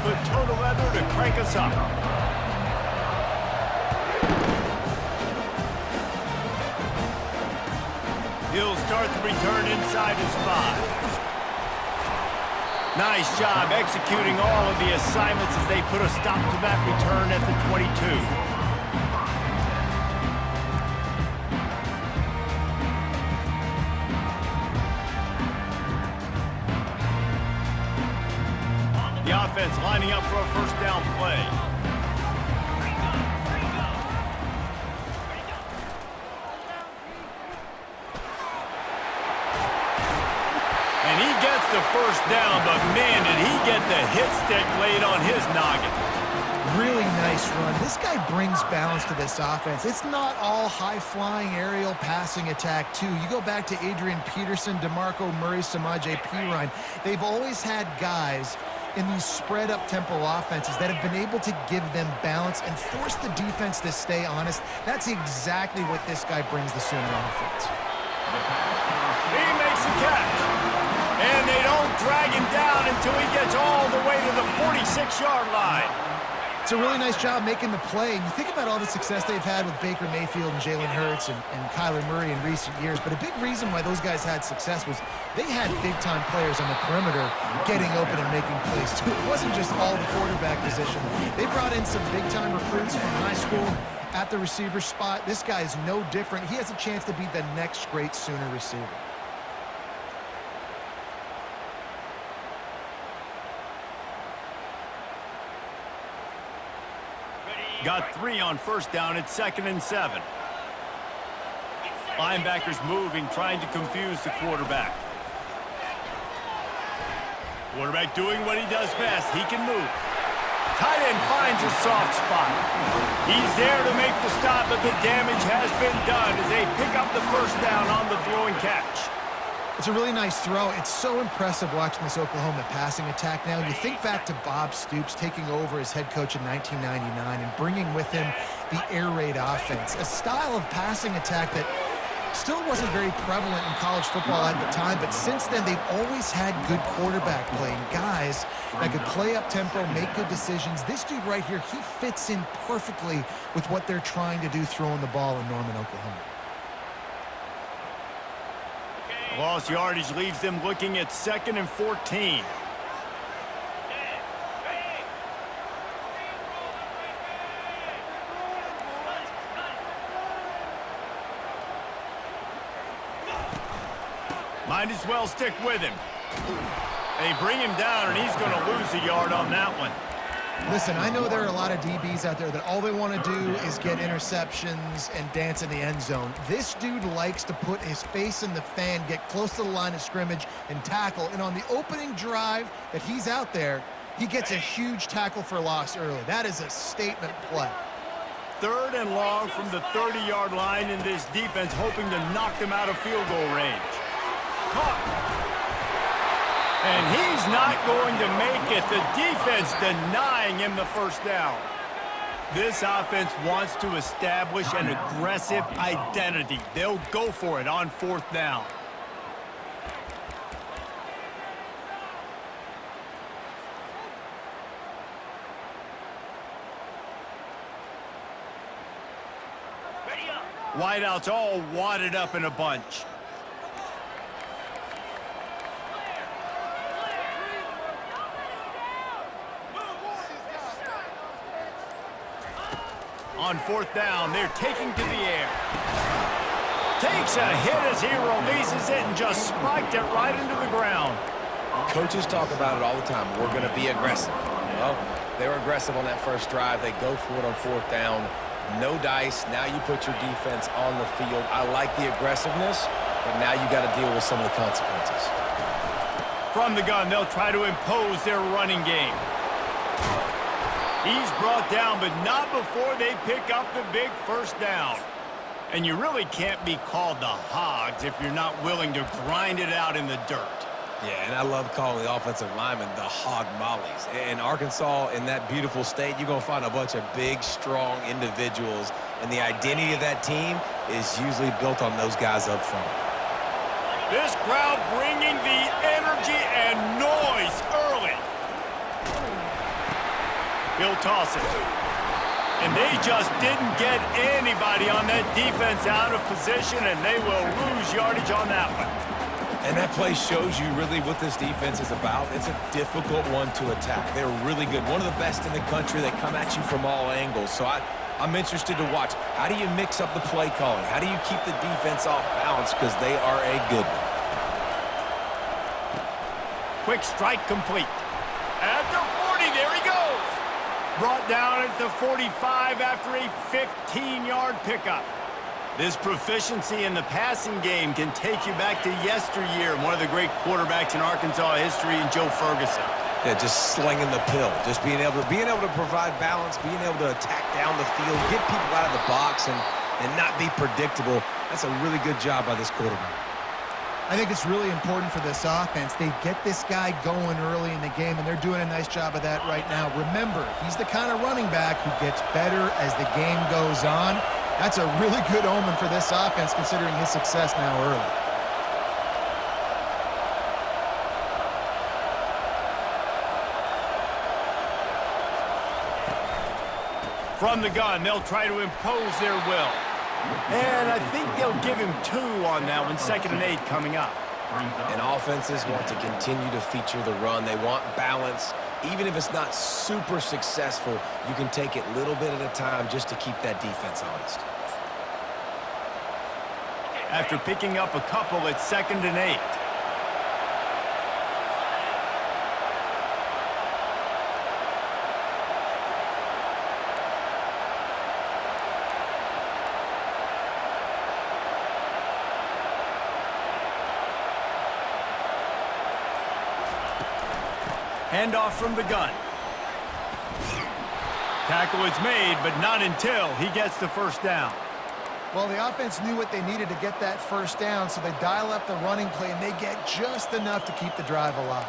put toe to leather to crank us up. He'll start the return inside his 5. Nice job executing all of the assignments as they put a stop to that return at the 22. The offense lining up for a first down play. And he gets the first down, but man, did he get the hit stick laid on his noggin. Really nice run. This guy brings balance to this offense. It's not all high-flying aerial passing attack, too. You go back to Adrian Peterson, DeMarco Murray, Samaje Perine. They've always had guys in these spread-up tempo offenses that have been able to give them balance and force the defense to stay honest. That's exactly what this guy brings the Sooner offense. He makes the catch. And they don't drag him down until he gets all the way to the 46-yard line. It's a really nice job making the play. And you think about all the success they've had with Baker Mayfield and Jalen Hurts and Kyler Murray in recent years. But a big reason why those guys had success was they had big-time players on the perimeter getting open and making plays, too. It wasn't just all the quarterback position. They brought in some big-time recruits from high school at the receiver spot. This guy is no different. He has a chance to be the next great Sooner receiver. Got 3 on first down at 2nd and 7. Linebackers moving, trying to confuse the quarterback. Quarterback doing what he does best. He can move. Tight end finds a soft spot. He's there to make the stop, but the damage has been done as they pick up the first down on the throwing catch. It's a really nice throw. It's so impressive watching this Oklahoma passing attack now. You think back to Bob Stoops taking over as head coach in 1999 and bringing with him the air raid offense, a style of passing attack that still wasn't very prevalent in college football at the time, but since then they've always had good quarterback play and guys that could play up tempo, make good decisions. This dude right here, he fits in perfectly with what they're trying to do throwing the ball in Norman, Oklahoma. Lost yardage leaves them looking at 2nd and 14. Might as well stick with him. They bring him down, and he's going to lose a yard on that one. Listen, I know there are a lot of DBs out there that all they want to do is get interceptions and dance in the end zone. This dude likes to put his face in the fan, get close to the line of scrimmage, and tackle. And on the opening drive that he's out there, he gets a huge tackle for loss early. That is a statement play. 3rd and long from the 30-yard line, in this defense hoping to knock them out of field goal range. Caught. And he's not going to make it. The defense denying him the first down. This offense wants to establish an aggressive identity. They'll go for it on 4th down. Wideouts all wadded up in a bunch. On 4th down, they're taking to the air. Takes a hit as he releases it and just spiked it right into the ground. Coaches talk about it all the time. We're going to be aggressive. Well, they were aggressive on that first drive. They go for it on 4th down. No dice. Now you put your defense on the field. I like the aggressiveness, but now you got to deal with some of the consequences. From the gun, they'll try to impose their running game. He's brought down, but not before they pick up the big first down. And you really can't be called the Hogs if you're not willing to grind it out in the dirt. Yeah, and I love calling the offensive linemen the hog mollies. In Arkansas, in that beautiful state, you're going to find a bunch of big, strong individuals, and the identity of that team is usually built on those guys up front. This crowd bringing the energy and noise early. He'll toss it. And they just didn't get anybody on that defense out of position, and they will lose yardage on that one. And that play shows you really what this defense is about. It's a difficult one to attack. They're really good. One of the best in the country. They come at you from all angles. So I'm interested to watch. How do you mix up the play calling? How do you keep the defense off balance? Because they are a good one. Quick strike complete. At the 40, there he goes. Brought down at the 45 after a 15-yard pickup. This proficiency in the passing game can take you back to yesteryear, one of the great quarterbacks in Arkansas history, in Joe Ferguson. Yeah, just slinging the pill, just being able to provide balance, being able to attack down the field, get people out of the box, and not be predictable. That's a really good job by this quarterback. I think it's really important for this offense. They get this guy going early in the game, and they're doing a nice job of that right now. Remember, he's the kind of running back who gets better as the game goes on. That's a really good omen for this offense, considering his success now early. From the gun, they'll try to impose their will. And I think they'll give him 2 on that one, 2nd and 8 coming up. And offenses want to continue to feature the run. They want balance. Even if it's not super successful, you can take it little bit at a time just to keep that defense honest. After picking up a couple, it's 2nd and 8. Handoff from the gun. Tackle is made, but not until he gets the first down. Well, the offense knew what they needed to get that first down, so they dial up the running play, and they get just enough to keep the drive alive.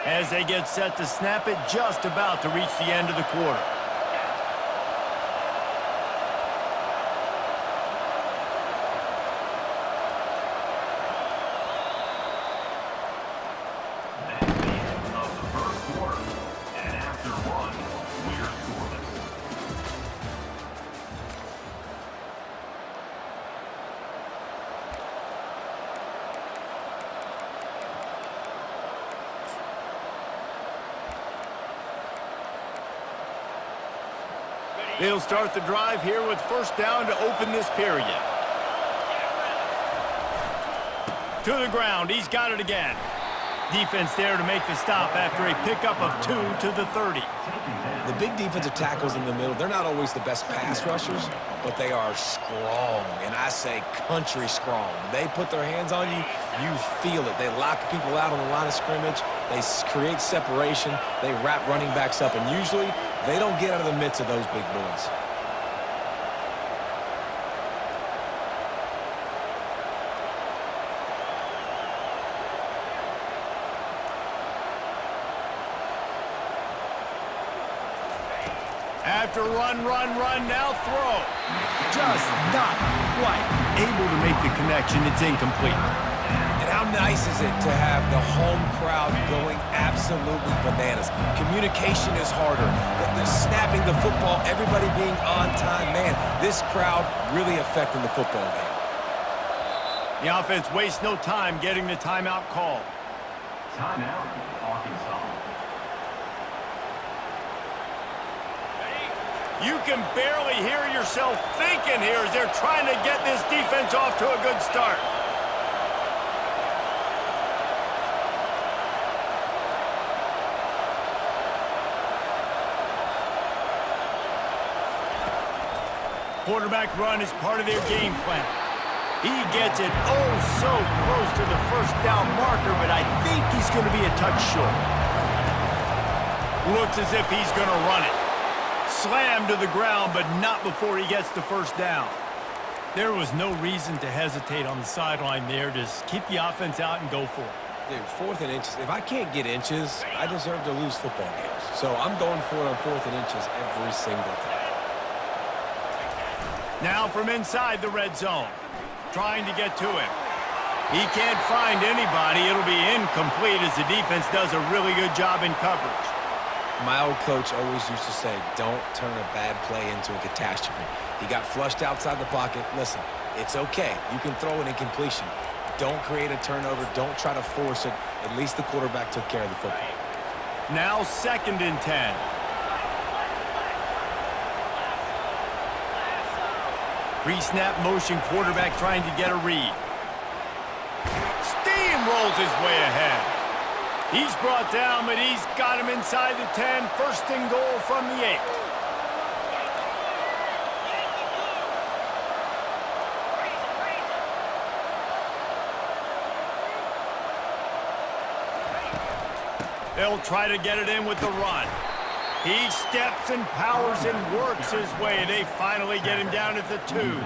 As they get set to snap it, just about to reach the end of the quarter. They'll start the drive here with first down to open this period. To the ground, he's got it again. Defense there to make the stop after a pickup of 2 to the 30. The big defensive tackles in the middle, they're not always the best pass rushers, but they are strong, and I say country strong. When they put their hands on you, you feel it. They lock people out on the line of scrimmage. They create separation. They wrap running backs up, and usually they don't get out of the midst of those big boys. After run, now throw. Just not quite able to make the connection. It's incomplete. And how nice is it to have the home crowd going absolutely bananas? Communication is harder. They're snapping the football, everybody being on time. Man, this crowd really affecting the football game. The offense wastes no time getting the timeout called. Timeout, Arkansas. You can barely hear yourself thinking here as they're trying to get this defense off to a good start. Quarterback run is part of their game plan. He gets it oh so close to the first down marker, but I think he's going to be a touch short. Looks as if he's going to run it. Slammed to the ground, but not before he gets the first down. There was no reason to hesitate on the sideline there. Just keep the offense out and go for it. Dude, 4th and inches. If I can't get inches, I deserve to lose football games. So I'm going for it on 4th and inches every single time. Now from inside the red zone. Trying to get to him. He can't find anybody. It'll be incomplete as the defense does a really good job in coverage. My old coach always used to say, don't turn a bad play into a catastrophe. He got flushed outside the pocket. Listen, it's okay. You can throw an incompletion. Don't create a turnover. Don't try to force it. At least the quarterback took care of the football. Now 2nd and 10. Pre-snap motion quarterback trying to get a read. Steamrolls his way ahead. He's brought down, but he's got him inside the 10. 1st and goal from the 8. They'll try to get it in with the run. He steps and powers and works his way. They finally get him down at the 2.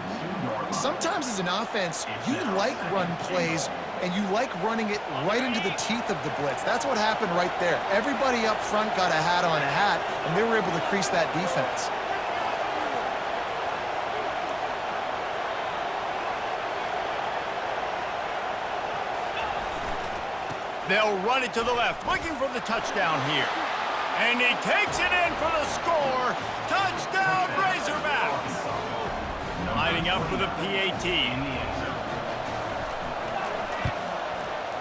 Sometimes as an offense, you like run plays, and you like running it right into the teeth of the blitz. That's what happened right there. Everybody up front got a hat on a hat, and they were able to crease that defense. They'll run it to the left, looking for the touchdown here. And he takes it in for the score. Touchdown, Razorbacks! Lining up for the PAT.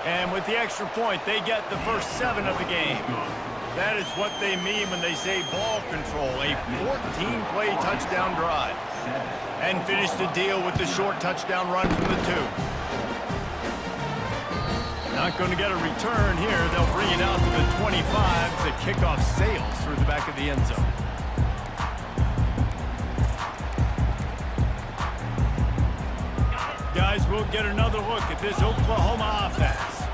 And with the extra point, they get the first 7 of the game. That is what they mean when they say ball control, a 14-play touchdown drive. And finish the deal with the short touchdown run from the 2. Not going to get a return here. They'll bring it out to the 25. The kickoff sails through the back of the end zone. Guys, we'll get another look at this Oklahoma offense.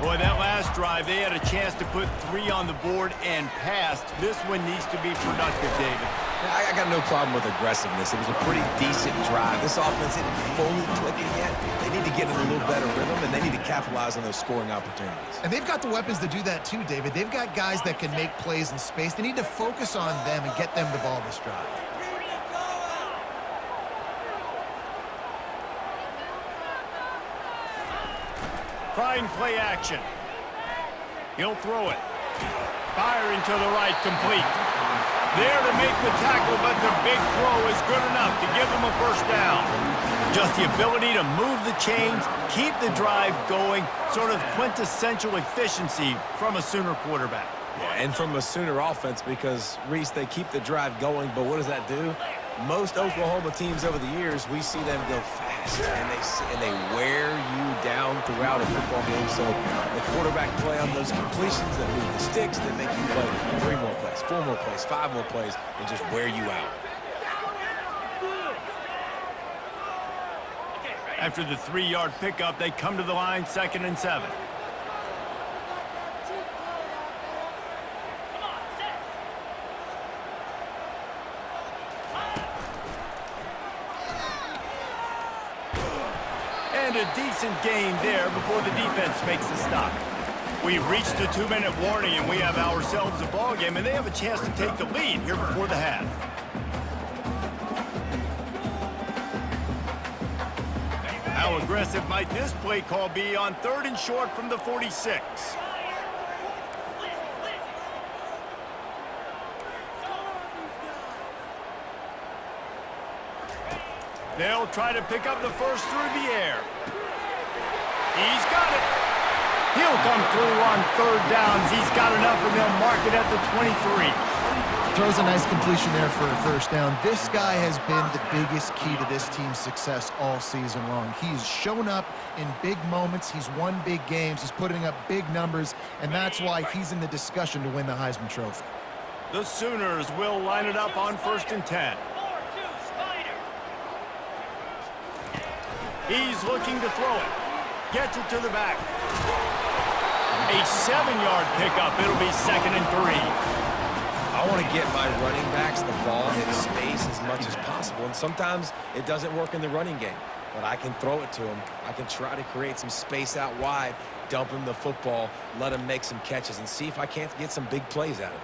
Boy, that last drive, they had a chance to put 3 on the board and passed. This one needs to be productive, David. I got no problem with aggressiveness. It was a pretty decent drive. This offense isn't fully clicking yet. They need to get in a little better rhythm, and they need to capitalize on those scoring opportunities. And they've got the weapons to do that too, David. They've got guys that can make plays in space. They need to focus on them and get them the ball this drive. Trying play action. He'll throw it. Firing to the right, complete. There to make the tackle, but the big throw is good enough to give them a first down. Just the ability to move the chains, keep the drive going, sort of quintessential efficiency from a Sooner quarterback. Yeah, and from a Sooner offense because, Reese, they keep the drive going, but what does that do? Most Oklahoma teams over the years, we see them go fast, and they wear you down throughout a football game. So the quarterback play on those completions that move the sticks, that make you play 3 more plays, 4 more plays, 5 more plays, and just wear you out. After the 3-yard pickup, they come to the line, 2nd and 7. And a decent gain there before the defense makes the stop. We've reached the 2-minute warning, and we have ourselves a ball game, and they have a chance to take the lead here before the half. How aggressive might this play call be on 3rd and short from the 46? They'll try to pick up the first through the air. He's got it. He'll come through on 3rd downs. He's got enough, and they'll mark it at the 23. Throws a nice completion there for a first down. This guy has been the biggest key to this team's success all season long. He's shown up in big moments. He's won big games. He's putting up big numbers, and that's why he's in the discussion to win the Heisman Trophy. The Sooners will line it up on 1st and 10. He's looking to throw it. Gets it to the back. A 7-yard pickup. It'll be 2nd and 3. I want to get my running backs the ball in space as much as possible, and sometimes it doesn't work in the running game, but I can throw it to them. I can try to create some space out wide, dump him the football, let him make some catches, and see if I can't get some big plays out of it.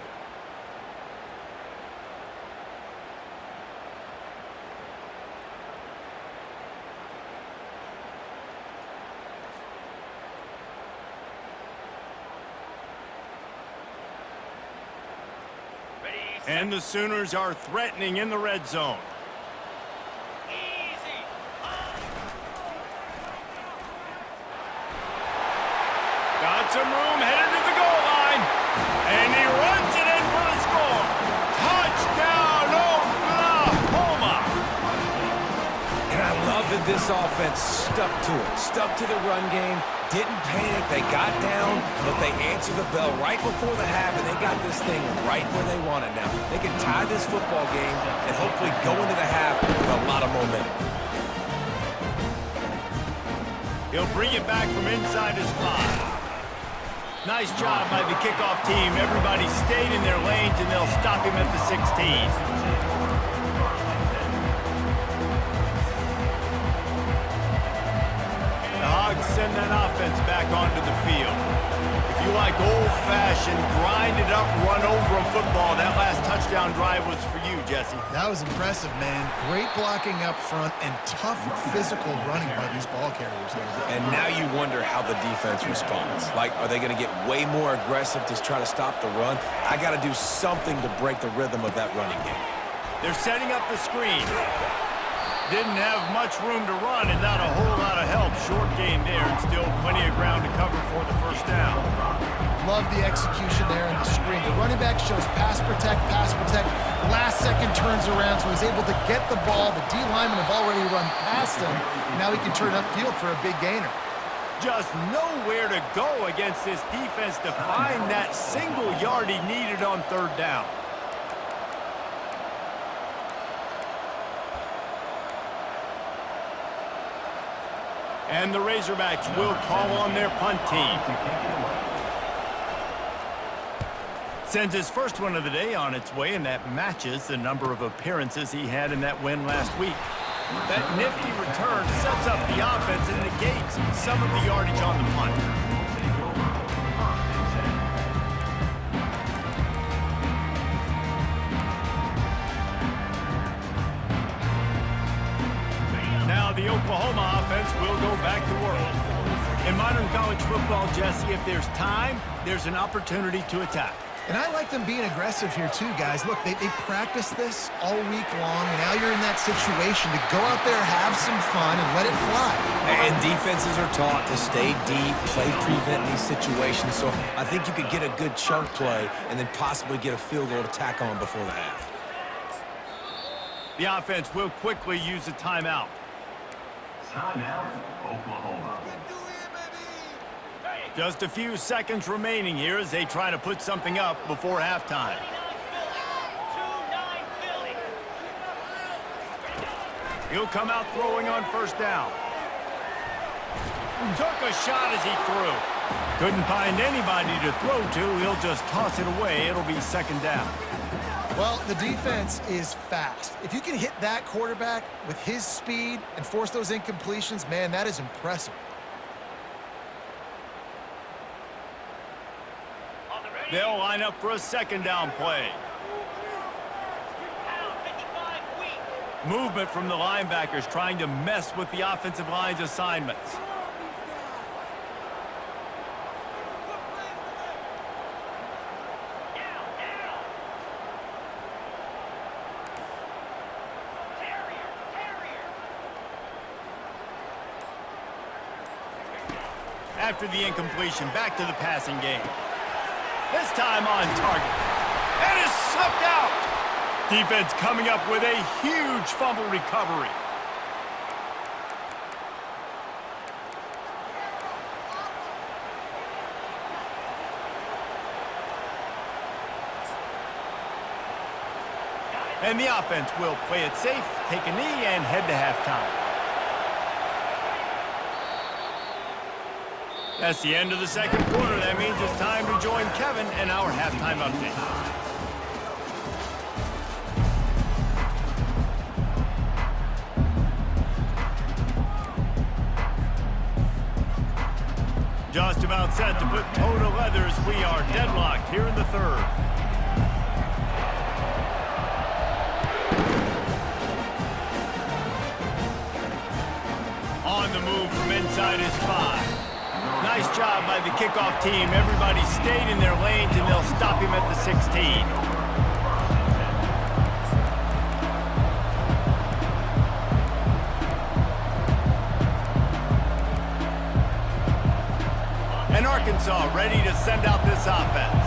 And the Sooners are threatening in the red zone. Got some room, headed to the goal line. And he runs it in for the score. Touchdown, Oklahoma! And I love that this offense stuck to it, stuck to the run game, didn't panic. They got down, but they answered the bell right before the half, and they got this thing right where they want it now. They can tie this football game and hopefully go into the half with a lot of momentum. He'll bring it back from inside his 5. Nice job by the kickoff team. Everybody stayed in their lanes, and they'll stop him at the 16. The Hogs send that offense back onto the field. If you like old-fashioned, grind-it-up, run-over football, that last touchdown drive was for you, Jesse. That was impressive, man. Great blocking up front and tough physical running by these ball carriers. And now you wonder how the defense responds. Like, are they going to get way more aggressive to try to stop the run? I got to do something to break the rhythm of that running game. They're setting up the screen. Didn't have much room to run and not a whole lot of help. Short game there and still plenty of ground to cover for the first down. Love the execution there in the screen. The running back shows pass protect, last second turns around, so he's able to get the ball. The D linemen have already run past him. Now he can turn upfield for a big gainer. Just nowhere to go against this defense to find that single yard he needed on third down. And the Razorbacks will call on their punt team. Sends his first one of the day on its way, and that matches the number of appearances he had in that win last week. That nifty return sets up the offense and negates some of the yardage on the punt. Now the Oklahoma offense will go back to work. In modern college football, Jesse, if there's time, there's an opportunity to attack. And I like them being aggressive here too, guys. Look, they practice this all week long. Now you're in that situation to go out there, have some fun, and let it fly. And defenses are taught to stay deep, play prevent in these situations. So I think you could get a good chunk play and then possibly get a field goal to tack on before the half. The offense will quickly use a timeout. Timeout, Oklahoma. Just a few seconds remaining here as they try to put something up before halftime. He'll come out throwing on first down. Took a shot as he threw. Couldn't find anybody to throw to. He'll just toss it away. It'll be second down. Well, the defense is fast. If you can hit that quarterback with his speed and force those incompletions, man, that is impressive. They'll line up for a second down play. Movement from the linebackers trying to mess with the offensive line's assignments. After the incompletion, back to the passing game. This time on target. And is slipped out. Defense coming up with a huge fumble recovery. And the offense will play it safe, take a knee, and head to halftime. That's the end of the second quarter. That means it's time to join Kevin in our halftime update. Just about set to put toe to leather as we are deadlocked here in the third. On the move from inside his 5. Nice job by the kickoff team. Everybody stayed in their lanes, and they'll stop him at the 16. And Arkansas ready to send out this offense.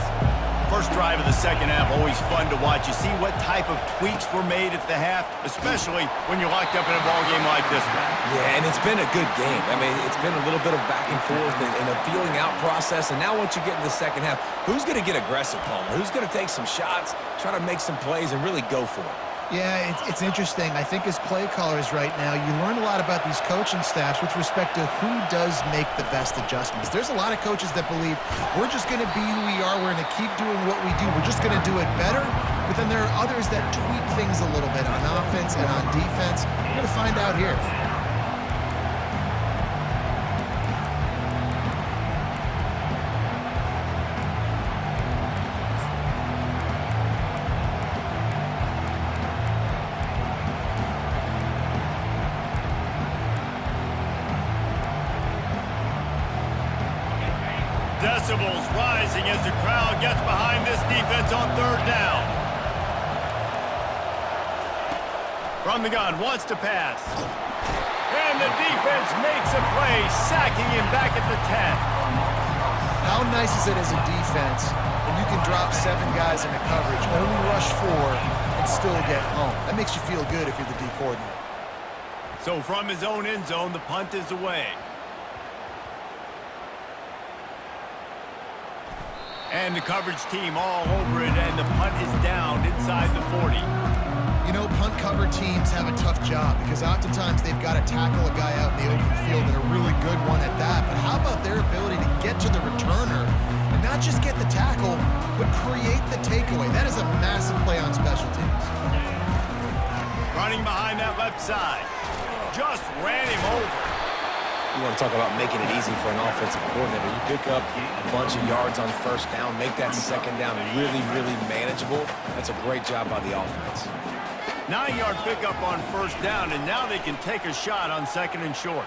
First drive of the second half, always fun to watch. You see what type of tweaks were made at the half, especially when you're locked up in a ball game like this one. Yeah, and it's been a good game. I mean, it's been a little bit of back and forth and a feeling out process. And now once you get in the second half, who's going to get aggressive, Palmer? Who's going to take some shots, try to make some plays, and really go for it? Yeah, it's interesting. I think as play callers right now, you learn a lot about these coaching staffs with respect to who does make the best adjustments. There's a lot of coaches that believe we're just going to be who we are. We're going to keep doing what we do. We're just going to do it better. But then there are others that tweak things a little bit on offense and on defense. We're going to find out here. Decibels rising as the crowd gets behind this defense on third down. From the gun, wants to pass. And the defense makes a play, sacking him back at the 10. How nice is it as a defense when you can drop 7 guys into coverage, only rush 4, and still get home? That makes you feel good if you're the D coordinator. So from his own end zone, the punt is away. And the coverage team all over it, and the punt is down inside the 40. You know, punt cover teams have a tough job because oftentimes they've got to tackle a guy out in the open field and a really good one at that. But how about their ability to get to the returner and not just get the tackle, but create the takeaway? That is a massive play on special teams. Running behind that left side. Just ran him over. You want to talk about making it easy for an offensive coordinator. You pick up a bunch of yards on first down, make that second down really, really manageable. That's a great job by the offense. 9-yard pickup on first down, and now they can take a shot on second and short.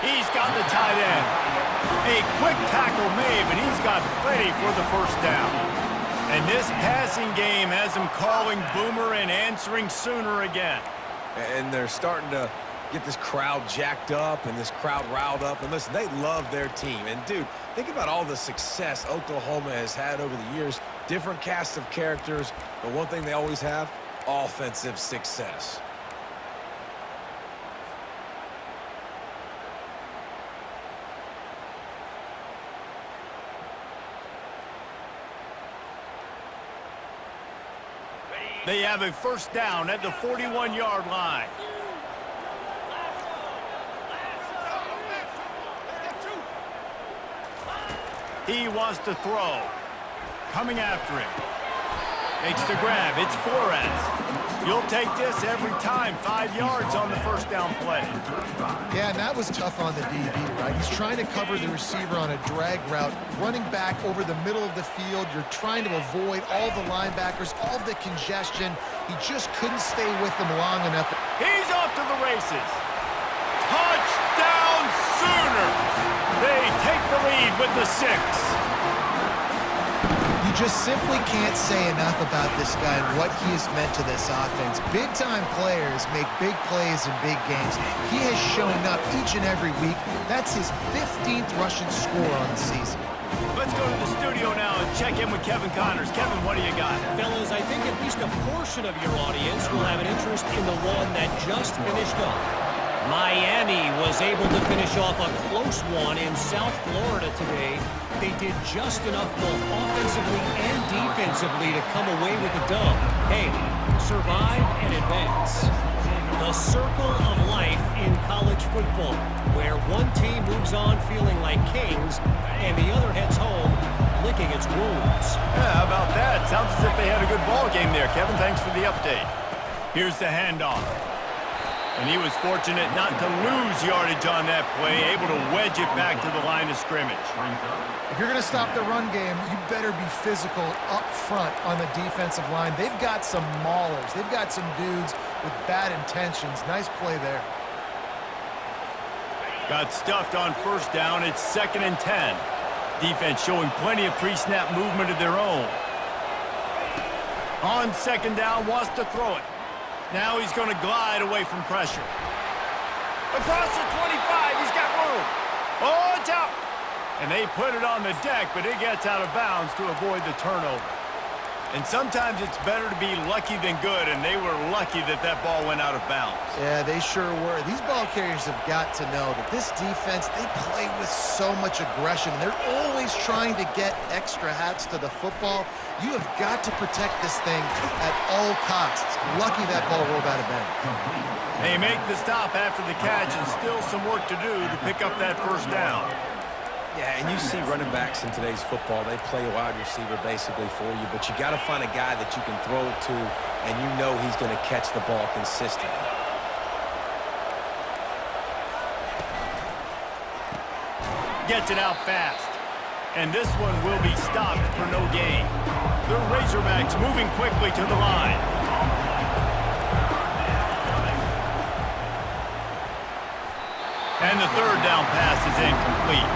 He's got the tight end. A quick tackle made, but he's got plenty for the first down. And this passing game has him calling Boomer and answering Sooner again. And they're starting to get this crowd jacked up and this crowd riled up. And listen, they love their team. And, dude, think about all the success Oklahoma has had over the years. Different cast of characters, but one thing they always have, offensive success. They have a first down at the 41-yard line. He wants to throw. Coming after him. Makes the grab. It's Flores. You'll take this every time. 5 yards on the first down play. Yeah, and that was tough on the DB, right? He's trying to cover the receiver on a drag route, running back over the middle of the field. You're trying to avoid all the linebackers, all the congestion. He just couldn't stay with them long enough. He's off to the races. Touchdown Sooners. They take the lead with the 6. You just simply can't say enough about this guy and what he has meant to this offense. Big-time players make big plays in big games. He has shown up each and every week. That's his 15th rushing score on the season. Let's go to the studio now and check in with Kevin Connors. Kevin, what do you got? Fellas, I think at least a portion of your audience will have an interest in the one that just finished up. Miami was able to finish off a close one in South Florida today. They did just enough both offensively and defensively to come away with the dub. Hey, survive and advance. The circle of life in college football, where one team moves on feeling like kings and the other heads home licking its wounds. Yeah, how about that? Sounds as if they had a good ball game there. Kevin, thanks for the update. Here's the handoff. And he was fortunate not to lose yardage on that play, able to wedge it back to the line of scrimmage. If you're going to stop the run game, you better be physical up front on the defensive line. They've got some maulers. They've got some dudes with bad intentions. Nice play there. Got stuffed on first down. It's 2nd and 10. Defense showing plenty of pre-snap movement of their own. On 2nd down, wants to throw it. Now he's going to glide away from pressure. Across the 25, he's got room. Oh, it's out. And they put it on the deck, but it gets out of bounds to avoid the turnover. And sometimes it's better to be lucky than good, and they were lucky that that ball went out of bounds. Yeah, they sure were. These ball carriers have got to know that this defense, they play with so much aggression. They're always trying to get extra hats to the football. You have got to protect this thing at all costs. Lucky that ball rolled out of bounds. They make the stop after the catch, and still some work to do to pick up that first down. Yeah, and you see running backs in today's football, they play a wide receiver basically for you, but you got to find a guy that you can throw it to, and you know he's going to catch the ball consistently. Gets it out fast. And this one will be stopped for no gain. The Razorbacks moving quickly to the line. And the third down pass is incomplete.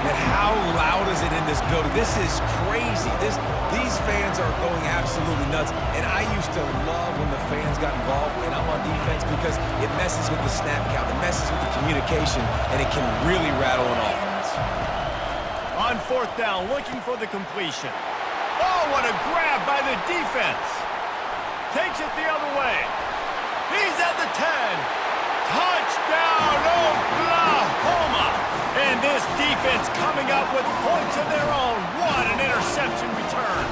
And how loud is it in this building? This is crazy. These fans are going absolutely nuts. And I used to love when the fans got involved when I'm on defense because it messes with the snap count, it messes with the communication, and it can really rattle an offense. On fourth down, looking for the completion. Oh, what a grab by the defense. Takes it the other way. He's at the 10. Touchdown, Oklahoma! And this defense coming up with points of their own. What an interception return.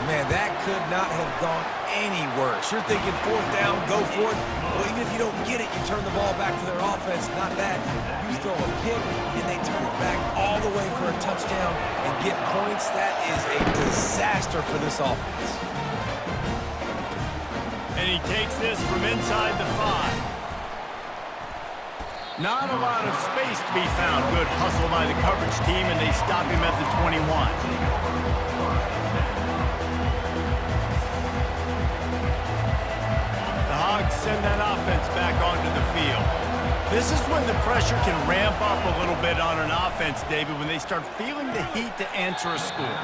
Man, that could not have gone any worse. You're thinking fourth down, go for it. Well, even if you don't get it, you turn the ball back to their offense. Not that. You throw a pick, and they turn it back all the way for a touchdown and get points. That is a disaster for this offense. And he takes this from inside the 5. Not a lot of space to be found. Good hustle by the coverage team, and they stop him at the 21. The Hogs send that offense back onto the field. This is when the pressure can ramp up a little bit on an offense, David, when they start feeling the heat to answer a score.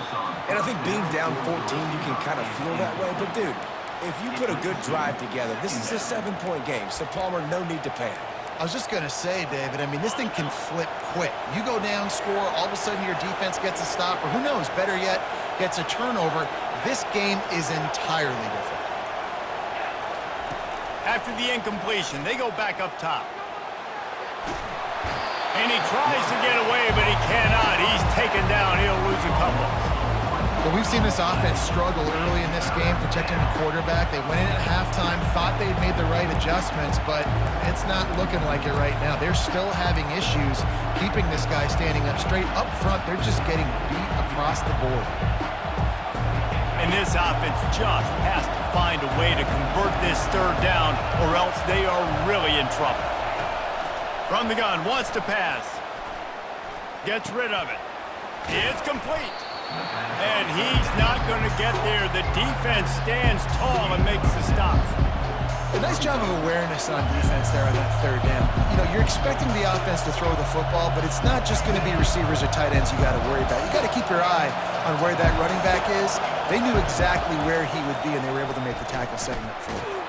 And I think being down 14, you can kind of feel that way. But, dude, if you put a good drive together, this is a 7-point game, so Palmer, no need to panic. I was just going to say, David, I mean, this thing can flip quick. You go down, score, all of a sudden your defense gets a stop, or who knows, better yet, gets a turnover. This game is entirely different. After the incompletion, they go back up top. And he tries to get away, but he cannot. He's taken down. He'll lose a couple. Well, we've seen this offense struggle early in this game, protecting the quarterback. They went in at halftime, thought they'd made the right adjustments, but it's not looking like it right now. They're still having issues keeping this guy standing up straight. Up front, they're just getting beat across the board. And this offense just has to find a way to convert this third down, or else they are really in trouble. From the gun, wants to pass. Gets rid of it. It's complete. And he's not going to get there. The defense stands tall and makes the stop. A nice job of awareness on defense there on that third down. You know, you're expecting the offense to throw the football, but it's not just going to be receivers or tight ends you got to worry about. You got to keep your eye on where that running back is. They knew exactly where he would be, and they were able to make the tackle setting up for him.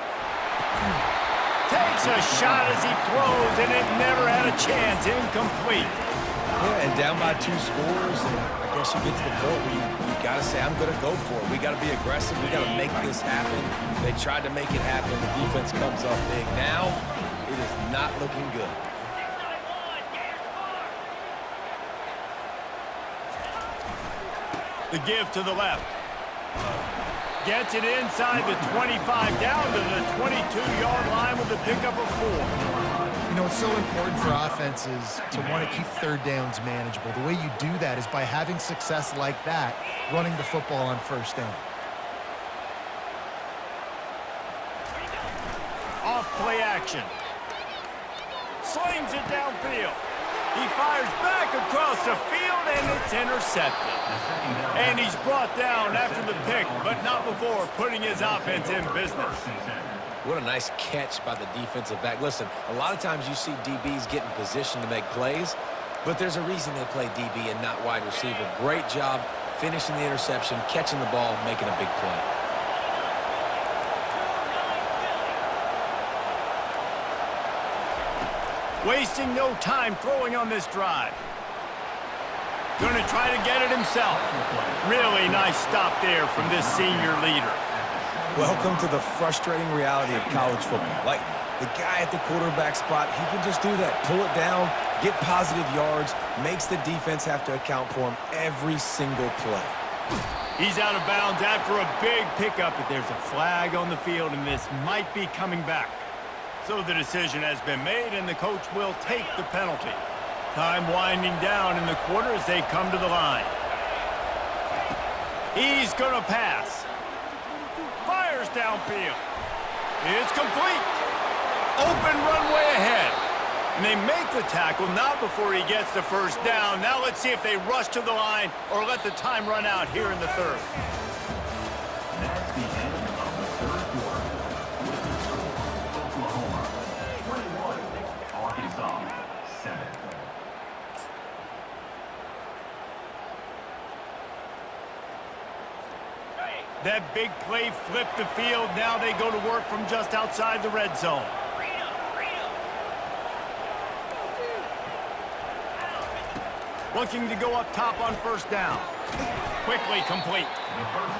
Takes a shot as he throws, and it never had a chance. Incomplete. Yeah, and down by 2 scores, and I guess you get to the point where you got to say, I'm going to go for it. We got to be aggressive. We got to make this happen. They tried to make it happen. The defense comes up big. Now, it is not looking good. The give to the left. Gets it inside the 25, down to the 22-yard line with a pickup of 4. You know, it's so important for offenses to want to keep third downs manageable. The way you do that is by having success like that, running the football on first down. Off play action. Slings it downfield. He fires back across the field, and it's intercepted. And he's brought down after the pick, but not before putting his offense in business. What a nice catch by the defensive back. Listen, a lot of times you see DBs get in position to make plays, but there's a reason they play DB and not wide receiver. Great job finishing the interception, catching the ball, making a big play. Wasting no time throwing on this drive. Going to try to get it himself. Really nice stop there from this senior leader. Welcome to the frustrating reality of college football. Like, the guy at the quarterback spot, he can just do that. Pull it down, get positive yards, makes the defense have to account for him every single play. He's out of bounds after a big pickup, but there's a flag on the field, and this might be coming back. So the decision has been made, and the coach will take the penalty. Time winding down in the quarter as they come to the line. He's going to pass. Fires downfield. It's complete. Open runway ahead. And they make the tackle, not before he gets the first down. Now let's see if they rush to the line or let the time run out here in the third. That's the end of the third quarter. With the score, Oklahoma 21, Arkansas 7. That big play flipped the field. Now they go to work from just outside the red zone. Looking to go up top on first down. Quickly complete.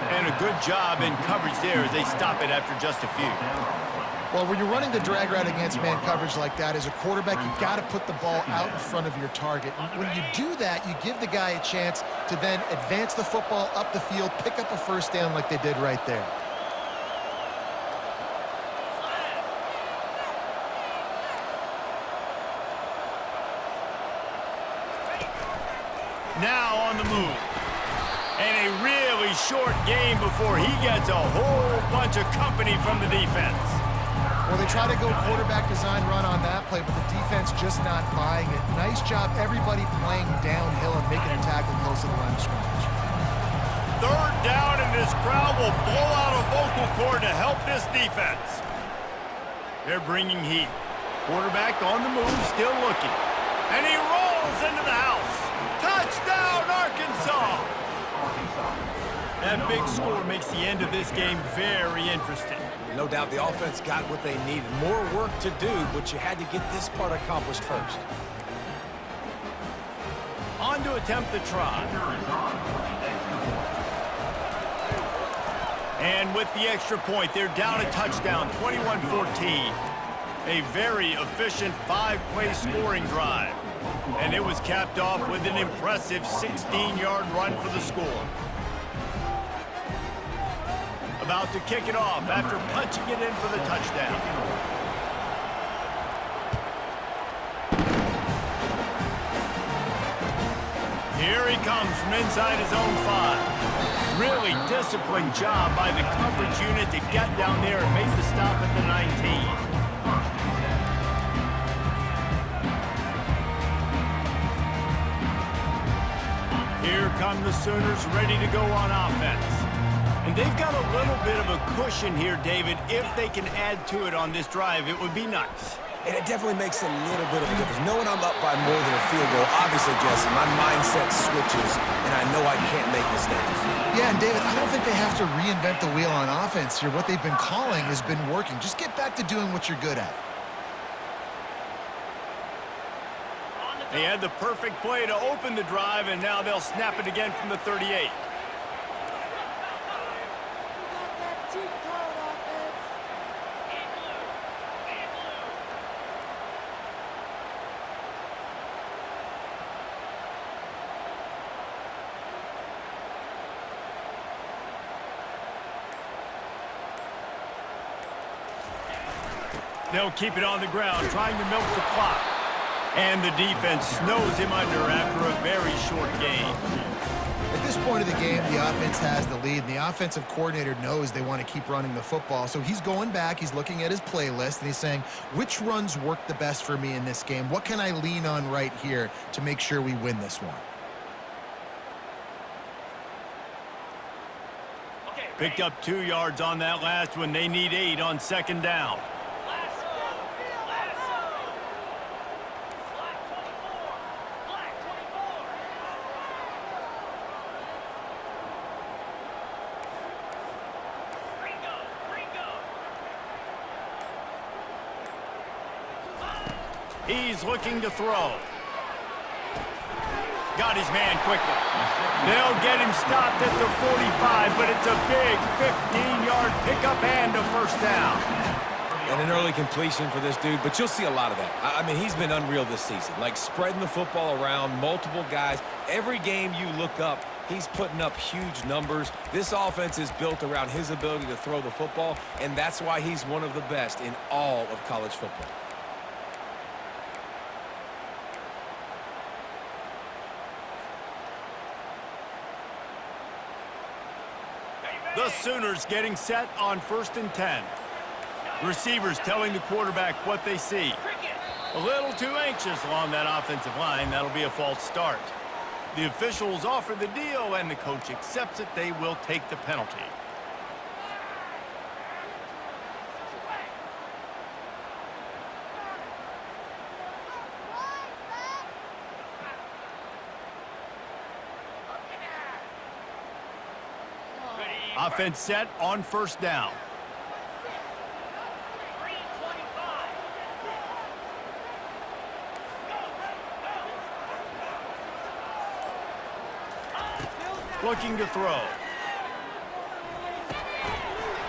And a good job in coverage there as they stop it after just a few. Well, when you're running the drag route against man coverage like that, as a quarterback, you've got to put the ball out in front of your target. And when you do that, you give the guy a chance to then advance the football up the field, pick up a first down like they did right there. Now on the move. And a really short game before he gets a whole bunch of company from the defense. Well, they try to go quarterback design run on that play, but the defense just not buying it. Nice job, everybody playing downhill and making a tackle close to the line of scrimmage. Third down, and this crowd will blow out a vocal cord to help this defense. They're bringing heat. Quarterback on the move, still looking. And he rolls into the house. Touchdown, Arkansas! That big score makes the end of this game very interesting. No doubt the offense got what they needed. More work to do, but you had to get this part accomplished first. On to attempt the try. And with the extra point, they're down a touchdown, 21-14. A very efficient 5-play scoring drive. And it was capped off with an impressive 16-yard run for the score. About to kick it off after punching it in for the touchdown. Here he comes from inside his own 5. Really disciplined job by the coverage unit to get down there and make the stop at the 19. Here come the Sooners ready to go on offense. And they've got a little bit of a cushion here, David. If they can add to it on this drive, it would be nice. And it definitely makes a little bit of a difference. Knowing I'm up by more than a field goal, obviously, Jesse, my mindset switches, and I know I can't make mistakes. Yeah, and David, I don't think they have to reinvent the wheel on offense here. What they've been calling has been working. Just get back to doing what you're good at. They had the perfect play to open the drive, and now they'll snap it again from the 38. They'll keep it on the ground, trying to milk the clock. And the defense snows him under after a very short game. At this point of the game, the offense has the lead, and the offensive coordinator knows they want to keep running the football. So he's going back, he's looking at his playlist, and he's saying, which runs work the best for me in this game? What can I lean on right here to make sure we win this one? Picked up 2 yards on that last one. They need 8 on second down. He's looking to throw. Got his man quickly. They'll get him stopped at the 45, but it's a big 15-yard pickup and a first down. And an early completion for this dude, but you'll see a lot of that. I mean, he's been unreal this season, like spreading the football around, multiple guys. Every game you look up, he's putting up huge numbers. This offense is built around his ability to throw the football, and that's why he's one of the best in all of college football. The Sooners getting set on 1st and 10. Receivers telling the quarterback what they see. A little too anxious along that offensive line. That'll be a false start. The officials offer the deal, and the coach accepts it. They will take the penalty. Offense set on 1st down. Looking to throw.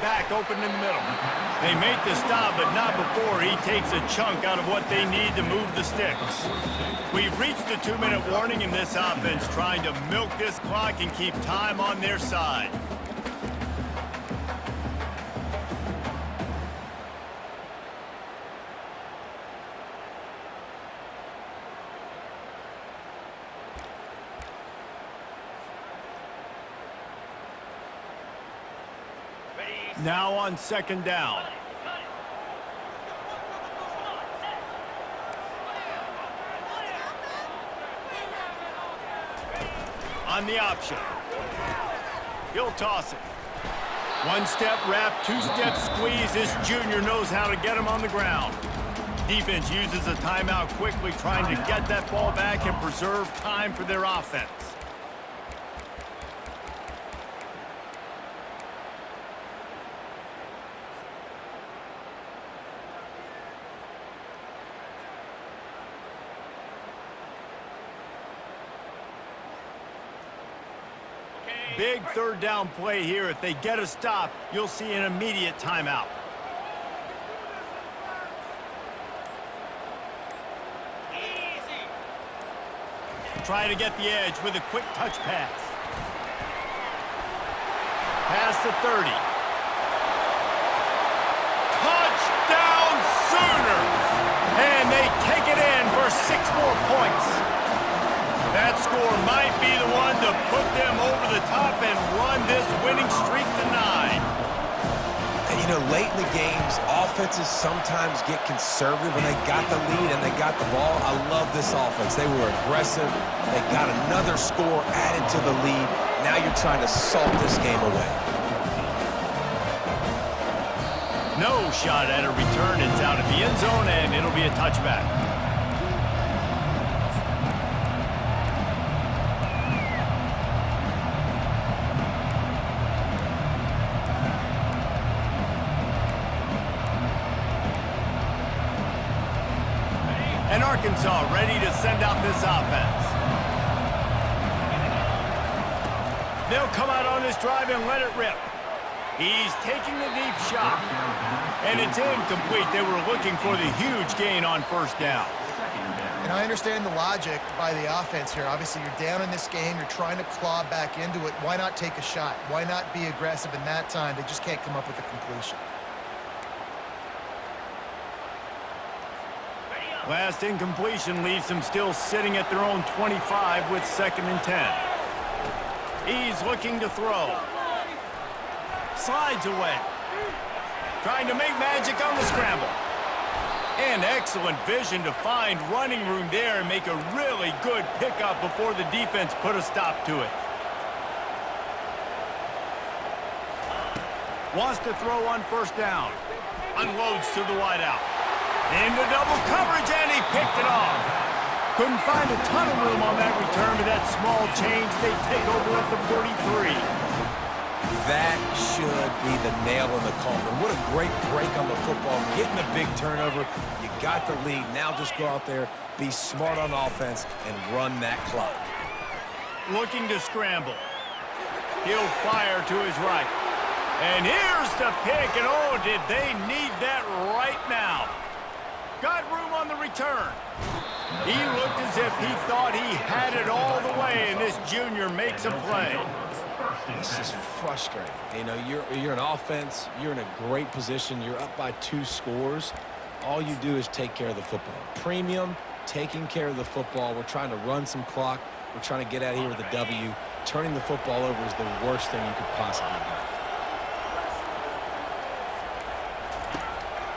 Back open in the middle. They make the stop, but not before he takes a chunk out of what they need to move the sticks. We've reached the 2-minute warning in this offense, trying to milk this clock and keep time on their side. Now on 2nd down. On the option. He'll toss it. One-step wrap, two-step squeeze. This junior knows how to get him on the ground. Defense uses a timeout quickly, trying to get that ball back and preserve time for their offense. Big 3rd down play here. If they get a stop, you'll see an immediate timeout. Easy. Try to get the edge with a quick touch pass. Pass to 30. Touchdown Sooners! And they take it in for 6 more points. That score might be the one to put them over the top and run this winning streak to 9. And you know, late in the games, offenses sometimes get conservative when they got the lead and they got the ball. I love this offense. They were aggressive. They got another score added to the lead. Now you're trying to salt this game away. No shot at a return. It's out of the end zone, and it'll be a touchback. And Arkansas ready to send out this offense. They'll come out on this drive and let it rip. He's taking the deep shot. And it's incomplete. They were looking for the huge gain on 1st down. And I understand the logic by the offense here. Obviously, you're down in this game. You're trying to claw back into it. Why not take a shot? Why not be aggressive in that time? They just can't come up with a completion. Last incompletion leaves them still sitting at their own 25 with 2nd and 10. He's looking to throw. Slides away. Trying to make magic on the scramble. And excellent vision to find running room there and make a really good pickup before the defense put a stop to it. Wants to throw on 1st down. Unloads to the wideout. Into double coverage, and he picked it off. Couldn't find a ton of room on that return, but that small change, they take over at the 43. That should be the nail in the coffin. What a great break on the football. Getting a big turnover. You got the lead. Now just go out there, be smart on offense, and run that clock. looking to scramble. He'll fire to his right. And here's the pick, and oh, did they need that right now. Got room on the return. He looked as if he thought he had it all the way, and this junior makes a play. This is frustrating. You know, you're an offense. You're in a great position. You're up by 2 scores. All you do is take care of the football. Premium, taking care of the football. We're trying to run some clock. We're trying to get out of here with a W. Turning the football over is the worst thing you could possibly do.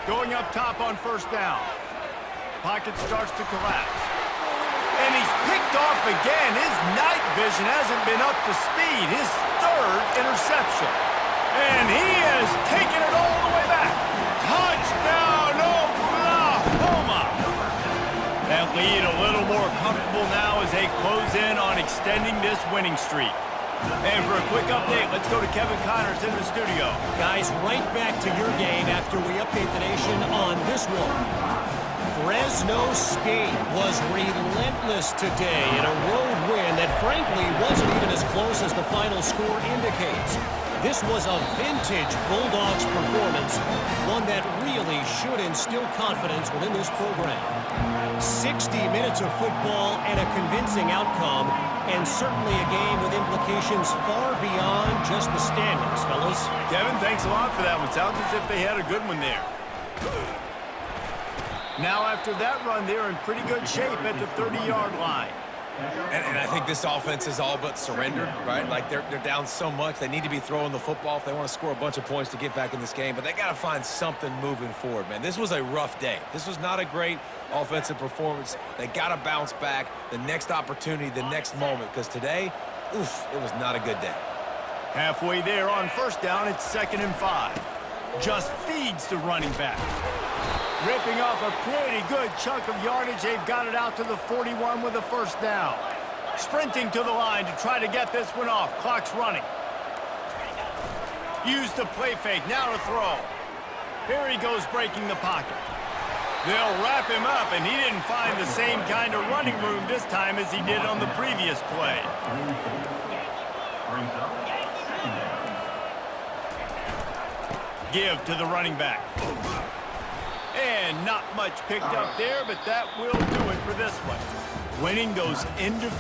Going up top on first down. Pocket starts to collapse. And he's picked off again. His night vision hasn't been up to speed. His 3rd interception. And he has taken it all the way back. Touchdown, Oklahoma! That lead a little more comfortable now as they close in on extending this winning streak. And for a quick update, let's go to Kevin Connors in the studio. Guys, right back to your game after we update the nation on this one. Fresno State was relentless today in a road win that frankly wasn't even as close as the final score indicates. This was a vintage Bulldogs performance, one that really should instill confidence within this program. 60 minutes of football and a convincing outcome, and certainly a game with implications far beyond just the standings, fellas. Kevin, thanks a lot for that one. Sounds as if they had a good one there. Now after that run, they're in pretty good shape at the 30-yard line. And I think this offense is all but surrendered, right? Like, they're down so much. They need to be throwing the football if they want to score a bunch of points to get back in this game. But they got to find something moving forward, man. This was a rough day. This was not a great offensive performance. They got to bounce back the next opportunity, the next moment. Because today, oof, it was not a good day. Halfway there on first down, it's 2nd and 5. Just feeds the running back. Ripping off a pretty good chunk of yardage. They've got it out to the 41 with a first down. Sprinting to the line to try to get this one off. Clock's running. Use the play fake. Now to throw. Here he goes breaking the pocket. They'll wrap him up, and he didn't find the same kind of running room this time as he did on the previous play. Give to the running back. And not much picked up there, but that will do it for this one. Winning those individual